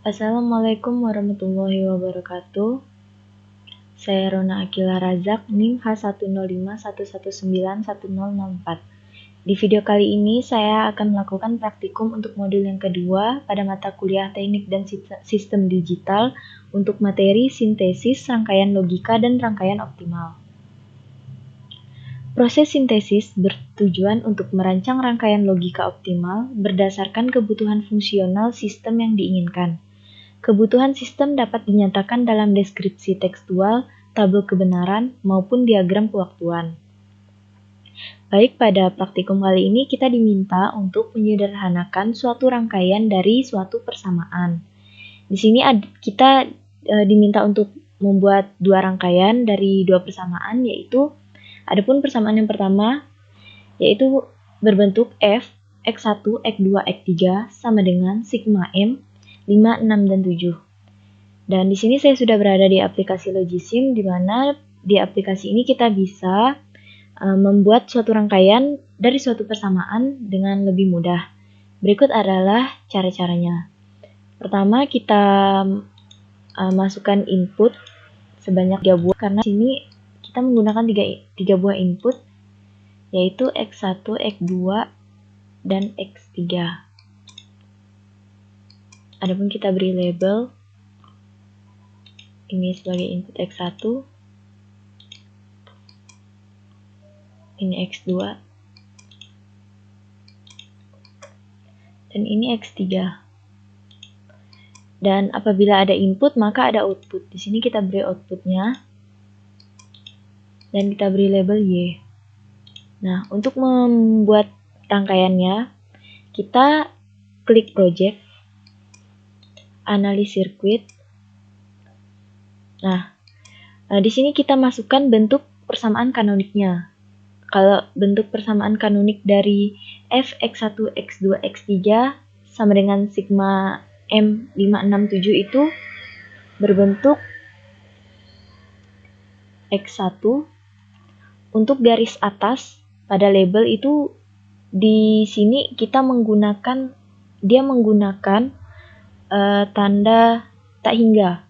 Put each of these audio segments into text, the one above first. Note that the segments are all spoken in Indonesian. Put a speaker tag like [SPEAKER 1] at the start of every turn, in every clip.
[SPEAKER 1] Assalamualaikum warahmatullahi wabarakatuh. Saya Rona Akila Razak, NIM H105119104. Di video kali ini saya akan melakukan praktikum untuk modul yang kedua pada mata kuliah Teknik dan Sistem Digital untuk materi sintesis, rangkaian logika, dan rangkaian optimal. Proses sintesis bertujuan untuk merancang rangkaian logika optimal berdasarkan kebutuhan fungsional sistem yang diinginkan. Kebutuhan sistem dapat dinyatakan dalam deskripsi tekstual, tabel kebenaran, maupun diagram pewaktuan. Baik, pada praktikum kali ini kita diminta untuk menyederhanakan suatu rangkaian dari suatu persamaan. Di sini kita diminta untuk membuat dua rangkaian dari dua persamaan, yaitu adapun persamaan yang pertama yaitu berbentuk F, X1, X2, X3 sama dengan sigma M 5, 6, dan 7. Dan di sini saya sudah berada di aplikasi Logisim, di mana di aplikasi ini kita bisa membuat suatu rangkaian dari suatu persamaan dengan lebih mudah. Berikut adalah cara-caranya. Pertama, kita masukkan input sebanyak 3 buah, karena di sini kita menggunakan 3 buah input, yaitu X1, X2, dan X3. Adapun kita beri label, ini sebagai input X1, ini X2, dan ini X3. Dan apabila ada input, maka ada output. Di sini kita beri outputnya, dan kita beri label Y. Nah, untuk membuat rangkaiannya, kita klik project, analis sirkuit. Nah, di sini kita masukkan bentuk persamaan kanoniknya. Kalau bentuk persamaan kanonik dari F, X1, X2, X3 sama dengan sigma M 5, 6, 7 itu berbentuk X1. Untuk garis atas pada label itu di sini kita menggunakan tanda tak hingga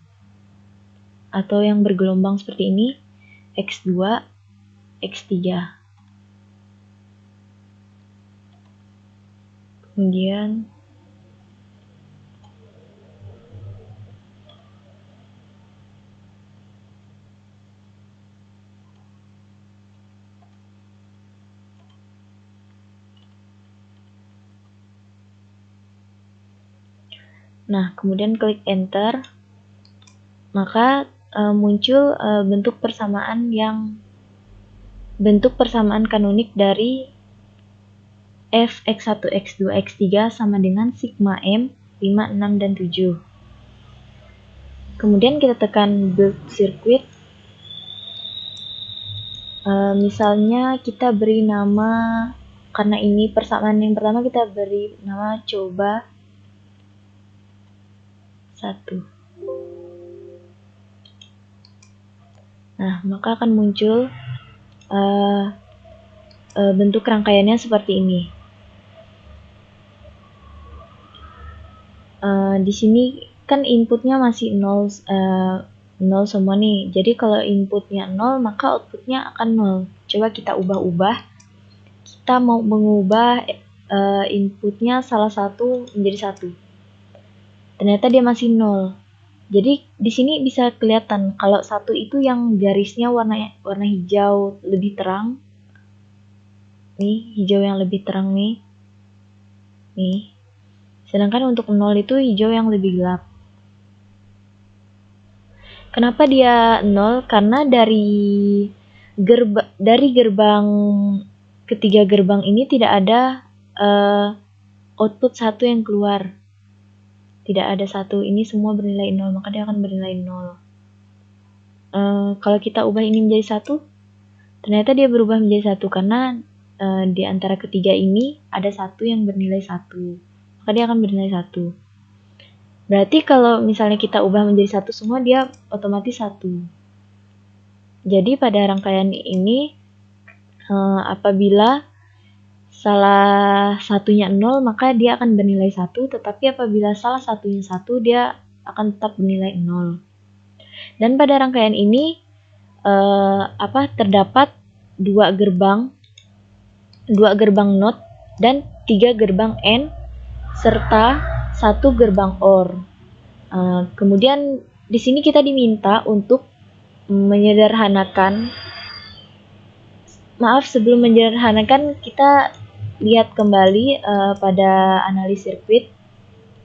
[SPEAKER 1] atau yang bergelombang seperti ini, X2, X3. Kemudian kemudian klik enter, maka muncul bentuk persamaan kanonik dari F, X1, X2, X3 sama dengan sigma M 5, 6, dan 7. Kemudian kita tekan build circuit. Misalnya kita beri nama, karena ini persamaan yang pertama, kita beri nama coba 1. Nah, maka akan muncul bentuk rangkaiannya seperti ini. Di sini kan inputnya masih 0 semua nih. Jadi kalau inputnya 0, maka outputnya akan 0. Coba kita ubah-ubah. Kita mau mengubah inputnya salah satu menjadi 1. Ternyata dia masih 0. Jadi di sini bisa kelihatan kalau 1 itu yang garisnya warna hijau lebih terang. Nih, hijau yang lebih terang nih. Nih. Sedangkan untuk 0 itu hijau yang lebih gelap. Kenapa dia 0? Karena dari gerbang ketiga gerbang ini tidak ada output 1 yang keluar. Tidak ada 1. Ini semua bernilai 0, maka dia akan bernilai 0. Kalau kita ubah ini menjadi 1, ternyata dia berubah menjadi 1 karena di antara ketiga ini ada 1 yang bernilai 1. Maka dia akan bernilai 1. Berarti kalau misalnya kita ubah menjadi 1 semua, dia otomatis 1. Jadi pada rangkaian ini, apabila salah satunya 0, maka dia akan bernilai 1. Tetapi apabila salah satunya 1, dia akan tetap bernilai 0. Dan pada rangkaian ini terdapat dua gerbang NOT dan 3 gerbang AND serta 1 gerbang OR. Kemudian di sini kita diminta untuk sebelum menyederhanakan kita lihat kembali pada analis sirkuit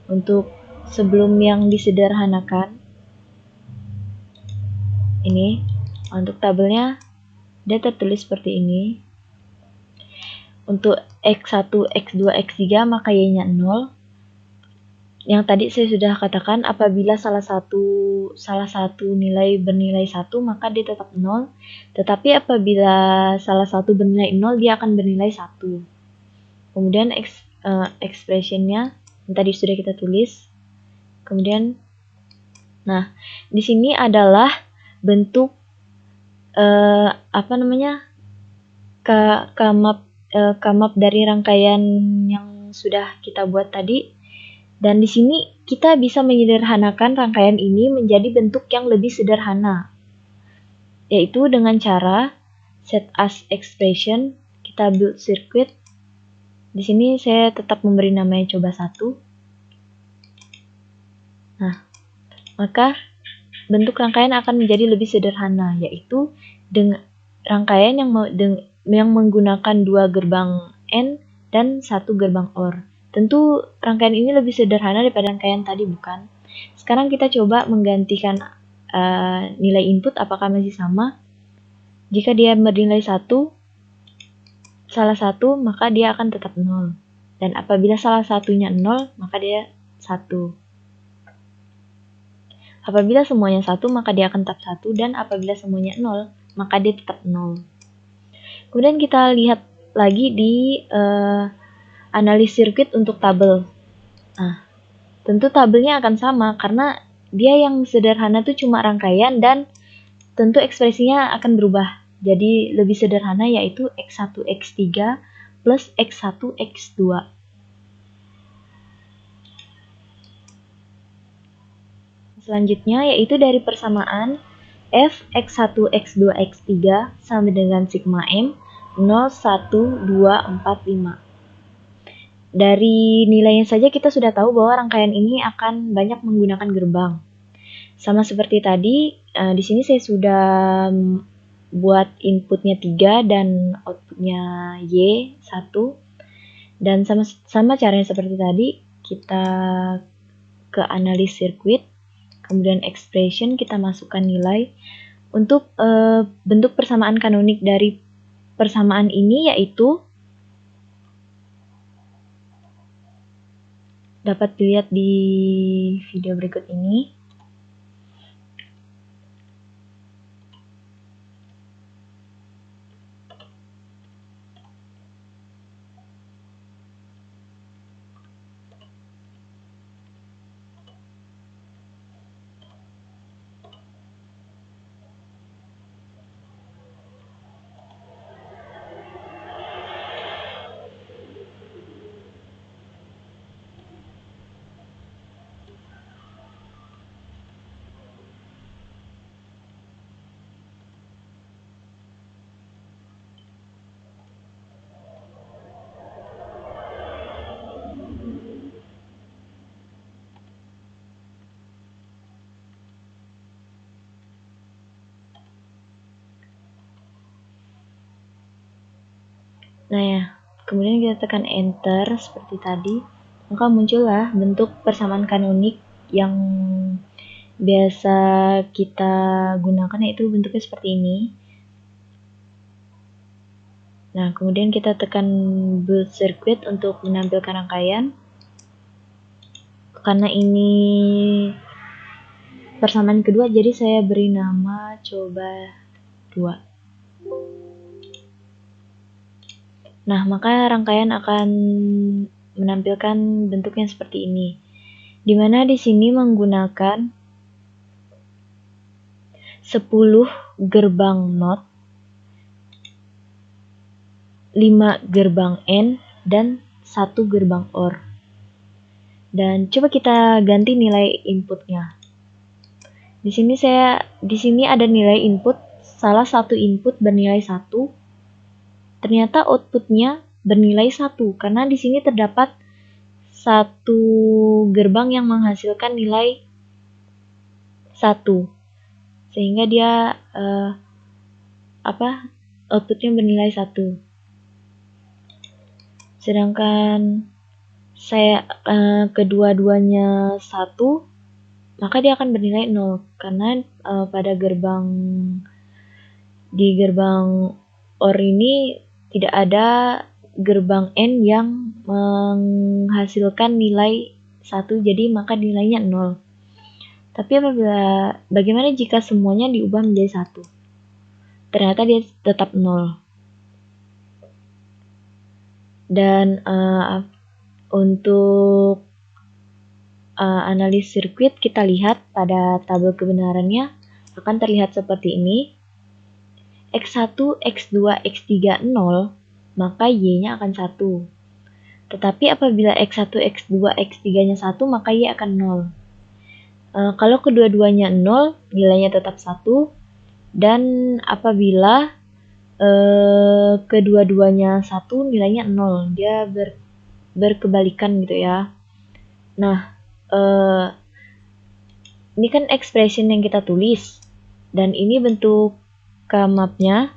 [SPEAKER 1] untuk sebelum yang disederhanakan. Ini untuk tabelnya dia tertulis seperti ini. Untuk X1, X2, X3 maka Y-nya 0. Yang tadi saya sudah katakan apabila salah satu nilai bernilai 1 maka dia tetap 0. Tetapi apabila salah satu bernilai 0 dia akan bernilai 1. Kemudian expressionnya yang tadi sudah kita tulis. Kemudian di sini adalah bentuk kamap dari rangkaian yang sudah kita buat tadi. Dan di sini kita bisa menyederhanakan rangkaian ini menjadi bentuk yang lebih sederhana, yaitu dengan cara set as expression, kita build circuit. Di sini saya tetap memberi namanya coba 1. Maka bentuk rangkaian akan menjadi lebih sederhana, yaitu dengan rangkaian yang menggunakan 2 gerbang AND dan 1 gerbang OR. Tentu rangkaian ini lebih sederhana daripada rangkaian tadi, bukan? Sekarang kita coba menggantikan nilai input apakah masih sama. Jika dia bernilai 1, salah satu, maka dia akan tetap 0. Dan apabila salah satunya 0, maka dia 1. Apabila semuanya 1, maka dia akan tetap 1. Dan apabila semuanya 0, maka dia tetap 0. Kemudian kita lihat lagi di analis sirkuit untuk tabel. Tentu tabelnya akan sama karena dia yang sederhana itu cuma rangkaian dan tentu ekspresinya akan berubah. Jadi lebih sederhana yaitu X1, X3 plus X1, X2. Selanjutnya yaitu dari persamaan F X1, X2, X3 sama dengan sigma M 0, 1, 2, 4, 5. Dari nilainya saja kita sudah tahu bahwa rangkaian ini akan banyak menggunakan gerbang. Sama seperti tadi, di sini saya sudah buat inputnya 3 dan outputnya Y 1. Dan sama caranya seperti tadi, kita ke analis sirkuit, kemudian expression kita masukkan nilai. Untuk bentuk persamaan kanonik dari persamaan ini yaitu dapat dilihat di video berikut ini. Kemudian kita tekan enter seperti tadi, maka muncullah bentuk persamaan kanonik yang biasa kita gunakan, yaitu bentuknya seperti ini. Kemudian kita tekan build circuit untuk menampilkan rangkaian. Karena ini persamaan kedua, jadi saya beri nama coba 2. Maka rangkaian akan menampilkan bentuknya seperti ini. Dimana di sini menggunakan 10 gerbang NOT, 5 gerbang AND, dan 1 gerbang OR. Dan coba kita ganti nilai inputnya. Di sini ada nilai input, salah satu input bernilai 1. Ternyata outputnya bernilai 1 karena di sini terdapat satu gerbang yang menghasilkan nilai 1. Sehingga dia outputnya bernilai 1. Sedangkan kedua-duanya 1, maka dia akan bernilai 0 karena pada di gerbang OR ini tidak ada gerbang N yang menghasilkan nilai 1, jadi maka nilainya 0. Tapi bagaimana jika semuanya diubah menjadi 1? Ternyata dia tetap 0. Dan untuk analis sirkuit, kita lihat pada tabel kebenarannya akan terlihat seperti ini. X1, X2, X3, 0, maka Y-nya akan 1. Tetapi apabila X1, X2, X3-nya 1, maka Y akan 0. Kalau kedua-duanya 0, nilainya tetap 1. Dan apabila kedua-duanya 1, nilainya 0. Dia berkebalikan gitu ya. Nah, ini kan expression yang kita tulis, dan ini bentuk mapnya.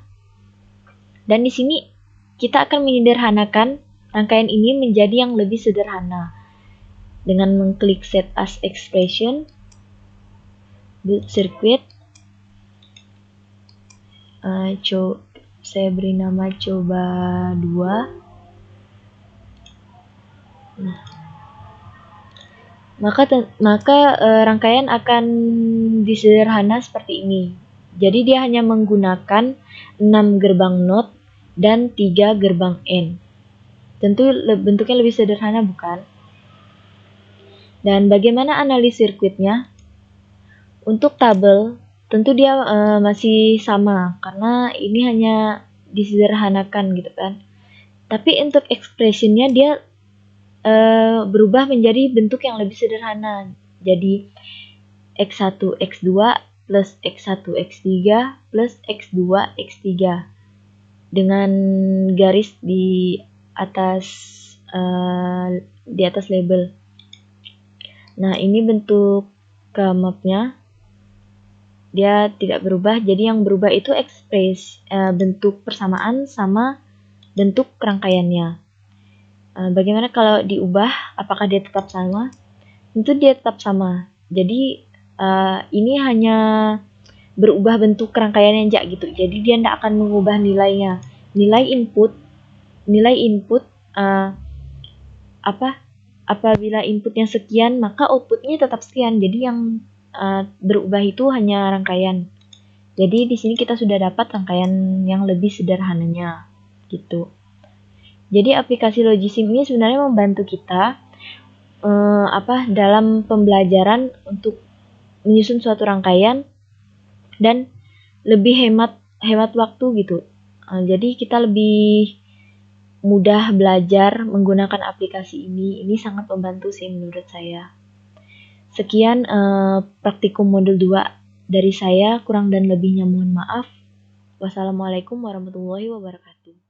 [SPEAKER 1] Dan di sini kita akan menyederhanakan rangkaian ini menjadi yang lebih sederhana dengan mengklik Set as Expression, Build Circuit. Saya beri nama coba 2. Maka rangkaian akan disederhana seperti ini. Jadi dia hanya menggunakan 6 gerbang NOT dan 3 gerbang N. Tentu bentuknya lebih sederhana, bukan? Dan bagaimana analis sirkuitnya? Untuk tabel, tentu dia masih sama, karena ini hanya disederhanakan gitu kan. Tapi untuk expressionnya dia berubah menjadi bentuk yang lebih sederhana. Jadi X1, X2 plus X1, X3 plus X2, X3 dengan garis di atas label. Nah, ini bentuk mapnya. Dia tidak berubah, jadi yang berubah itu bentuk persamaan sama bentuk rangkaiannya. Bagaimana kalau diubah? Apakah dia tetap sama? Tentu dia tetap sama. Jadi ini hanya berubah bentuk rangkaiannya aja gitu. Jadi dia tidak akan mengubah nilainya. Nilai input apabila inputnya sekian, maka outputnya tetap sekian. Jadi yang berubah itu hanya rangkaian. Jadi di sini kita sudah dapat rangkaian yang lebih sederhananya gitu. Jadi aplikasi Logisim ini sebenarnya membantu kita dalam pembelajaran untuk menyusun suatu rangkaian dan lebih hemat waktu gitu. Jadi kita lebih mudah belajar menggunakan aplikasi ini. Ini sangat membantu sih menurut saya. Sekian praktikum modul 2 dari saya, kurang dan lebihnya mohon maaf. Wassalamualaikum warahmatullahi wabarakatuh.